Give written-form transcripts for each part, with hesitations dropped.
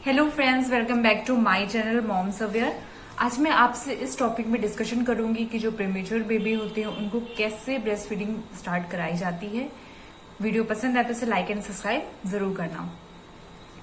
Hello friends, welcome back to my channel moms aware. आज मैं आपसे इस टॉपिक में डिस्कशन करूंगी कि जो प्रीमेच्योर बेबी होते हैं उनको कैसे ब्रेस्ट फीडिंग स्टार्ट कराई जाती है। वीडियो पसंद आए तो इसे लाइक एंड सब्सक्राइब जरूर करना।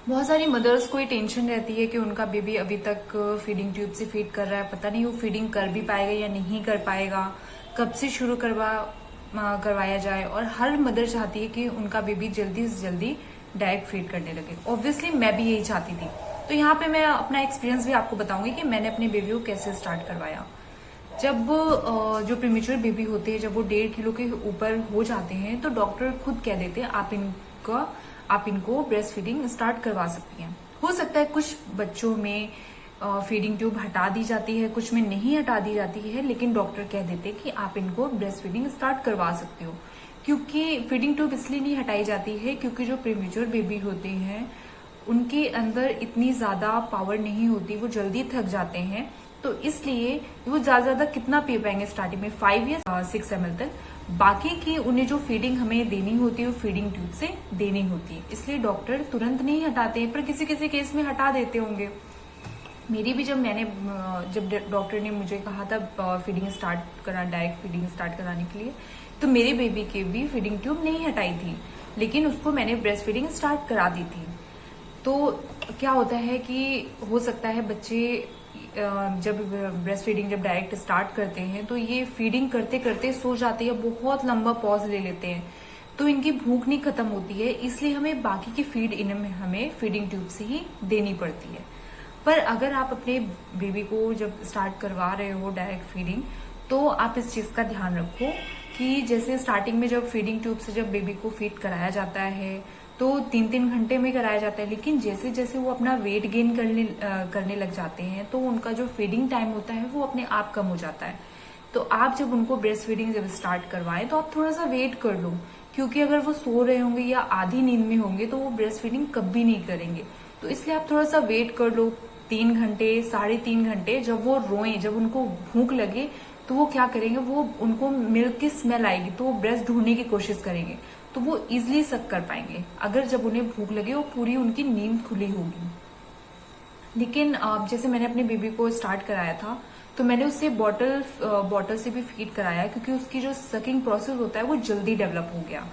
बहुत सारी मदर्स को ये टेंशन रहती है कि उनका बेबी अभी तक फीडिंग ट्यूब से फीड कर रहा है, पता नहीं वो फीडिंग कर भी पाएगा या नहीं कर पाएगा, कब से शुरू करवाया जाए। और हर मदर चाहती है कि उनका बेबी जल्दी से जल्दी डायरेक्ट फीड करने लगे। ऑब्वियसली मैं भी यही चाहती थी। तो यहाँ पे मैं अपना एक्सपीरियंस भी आपको बताऊंगी कि मैंने अपने बेबी को कैसे स्टार्ट करवाया। जब जो प्रीमेच्योर बेबी होते हैं, जब वो 1.5 किलो के ऊपर हो जाते हैं तो डॉक्टर खुद कह देते हैं आप इनको ब्रेस्ट फीडिंग स्टार्ट करवा सकती हैं। हो सकता है कुछ बच्चों में फीडिंग ट्यूब हटा दी जाती है, कुछ में नहीं हटा दी जाती है, लेकिन डॉक्टर कह देते हैं कि आप इनको ब्रेस्ट फीडिंग स्टार्ट करवा सकते हो। क्योंकि फीडिंग ट्यूब इसलिए नहीं हटाई जाती है क्योंकि जो प्रीमेच्योर बेबी होते हैं उनके अंदर इतनी ज्यादा पावर नहीं होती, वो जल्दी थक जाते हैं। तो इसलिए वो ज्यादा कितना पी पाएंगे स्टार्टिंग में 5 या 6 ml तक। बाकी की उन्हें जो फीडिंग हमें देनी होती है वो फीडिंग ट्यूब से देनी होती है। इसलिए डॉक्टर तुरंत नहीं हटाते हैं, पर किसी किसी केस में हटा देते होंगे। मेरी भी जब डॉक्टर ने मुझे कहा था फीडिंग स्टार्ट करा, डायरेक्ट फीडिंग स्टार्ट कराने के लिए, तो मेरे बेबी की भी फीडिंग ट्यूब नहीं हटाई थी, लेकिन उसको मैंने ब्रेस्ट फीडिंग स्टार्ट करा दी थी। तो क्या होता है कि हो सकता है बच्चे जब ब्रेस्ट फीडिंग जब डायरेक्ट स्टार्ट करते हैं तो ये फीडिंग करते करते सो जाते हैं, बहुत लंबा पॉज ले लेते हैं, तो इनकी भूख नहीं खत्म होती है। इसलिए हमें बाकी की फीड हमें फीडिंग ट्यूब से ही देनी पड़ती है। पर अगर आप अपने बेबी को जब स्टार्ट करवा रहे हो डायरेक्ट फीडिंग, तो आप इस चीज का ध्यान रखो कि जैसे स्टार्टिंग में जब फीडिंग ट्यूब से जब बेबी को फीड कराया जाता है तो 3-3 घंटे में कराया जाता है, लेकिन जैसे जैसे वो अपना वेट गेन करने लग जाते हैं तो उनका जो फीडिंग टाइम होता है वो अपने आप कम हो जाता है। तो आप जब उनको ब्रेस्ट फीडिंग जब स्टार्ट करवाएं तो आप थोड़ा सा वेट कर लो, क्योंकि अगर वो सो रहे होंगे या आधी नींद में होंगे तो वो ब्रेस्ट फीडिंग कभी नहीं करेंगे। तो इसलिए आप थोड़ा सा वेट कर लो, 3 घंटे 3.5 घंटे। जब वो रोएं, जब उनको भूख लगे तो वो क्या करेंगे, वो उनको मिल्क की स्मेल आएगी तो वो ब्रेस्ट ढूंढने की कोशिश करेंगे, तो वो इजिली सक कर पाएंगे अगर जब उन्हें भूख लगे और पूरी उनकी नींद खुली होगी। लेकिन जैसे मैंने अपने बेबी को स्टार्ट कराया था तो मैंने उससे बॉटल से भी फीड कराया, क्योंकि उसकी जो सकिंग प्रोसेस होता है वो जल्दी डेवलप हो गया।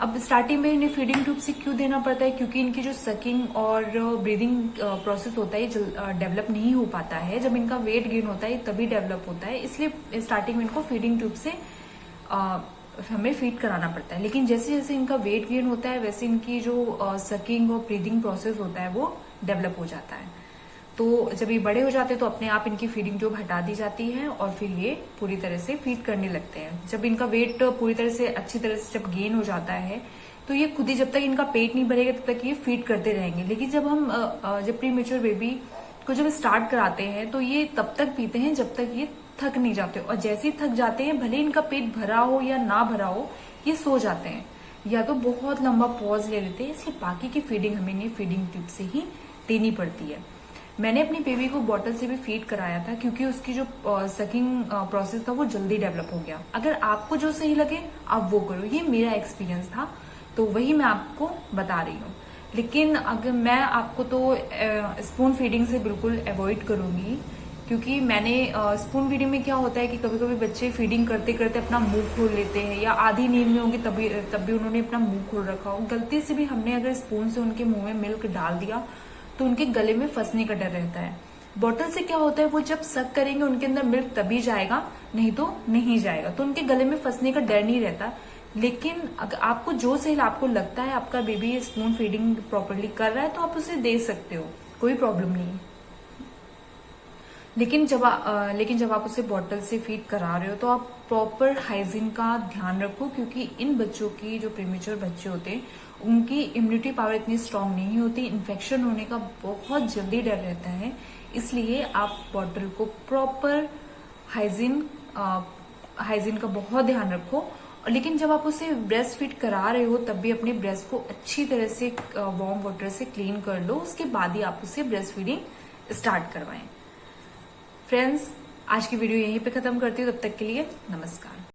अब स्टार्टिंग में इन्हें फीडिंग ट्यूब से क्यों देना पड़ता है, क्योंकि इनकी जो सकिंग और ब्रीदिंग प्रोसेस होता है डेवलप नहीं हो पाता है। जब इनका वेट गेन होता है तभी डेवलप होता है, इसलिए स्टार्टिंग में इनको फीडिंग ट्यूब से हमें फीड कराना पड़ता है। लेकिन जैसे जैसे इनका वेट गेन होता है वैसे इनकी जो सकिंग और ब्रीदिंग प्रोसेस होता है वो डेवलप हो जाता है। तो जब ये बड़े हो जाते हैं तो अपने आप इनकी फीडिंग ट्यूब हटा दी जाती है और फिर ये पूरी तरह से फीड करने लगते हैं। जब इनका वेट पूरी तरह से अच्छी तरह से जब गेन हो जाता है तो ये खुद ही, जब तक इनका पेट नहीं भरेगा तब तक ये फीड करते रहेंगे। लेकिन जब प्रीमेच्योर बेबी को जब स्टार्ट कराते हैं तो ये तब तक पीते हैं जब तक ये थक नहीं जाते, और जैसे ही थक जाते हैं, भले इनका पेट भरा हो या ना भरा हो, ये सो जाते हैं या तो बहुत लंबा पॉज ले लेते हैं। इसलिए बाकी की फीडिंग हमें इन्हें फीडिंग ट्यूब से ही देनी पड़ती है। मैंने अपनी बेबी को बॉटल से भी फीड कराया था क्योंकि उसकी जो सकिंग प्रोसेस था वो जल्दी डेवलप हो गया। अगर आपको जो सही लगे आप वो करो, ये मेरा एक्सपीरियंस था तो वही मैं आपको बता रही हूँ। लेकिन अगर मैं आपको तो स्पून फीडिंग से बिल्कुल अवॉइड करूंगी, क्योंकि मैंने स्पून फीडिंग में क्या होता है कि कभी कभी बच्चे फीडिंग करते करते अपना मुंह खोल लेते हैं, या आधी नींद में होंगे तब भी उन्होंने अपना मुंह खोल रखा हो। गलती से भी हमने अगर स्पून से उनके मुंह में मिल्क डाल दिया तो उनके गले में फंसने का डर रहता है। बॉटल से क्या होता है, वो जब सक करेंगे उनके अंदर मिल्क तभी जाएगा, नहीं तो नहीं जाएगा, तो उनके गले में फंसने का डर नहीं रहता। लेकिन अगर आपको जो सही आपको लगता है आपका बेबी स्पून फीडिंग प्रॉपरली कर रहा है तो आप उसे दे सकते हो, कोई प्रॉब्लम नहीं। लेकिन जब आप उसे बॉटल से फीड करा रहे हो तो आप प्रॉपर हाइजीन का ध्यान रखो, क्योंकि इन बच्चों की, जो प्रीमेच्योर बच्चे होते हैं, उनकी इम्यूनिटी पावर इतनी स्ट्रांग नहीं होती, इन्फेक्शन होने का बहुत जल्दी डर रहता है। इसलिए आप बॉटल को प्रॉपर हाइजीन का बहुत ध्यान रखो। लेकिन जब आप उसे ब्रेस्ट फीड करा रहे हो तब भी अपने ब्रेस्ट को अच्छी तरह से वार्म वाटर से क्लीन कर लो, उसके बाद ही आप उसे ब्रेस्ट फीडिंग स्टार्ट करवाएं। फ्रेंड्स, आज की वीडियो यहीं पे खत्म करती हूँ। तब तक के लिए नमस्कार।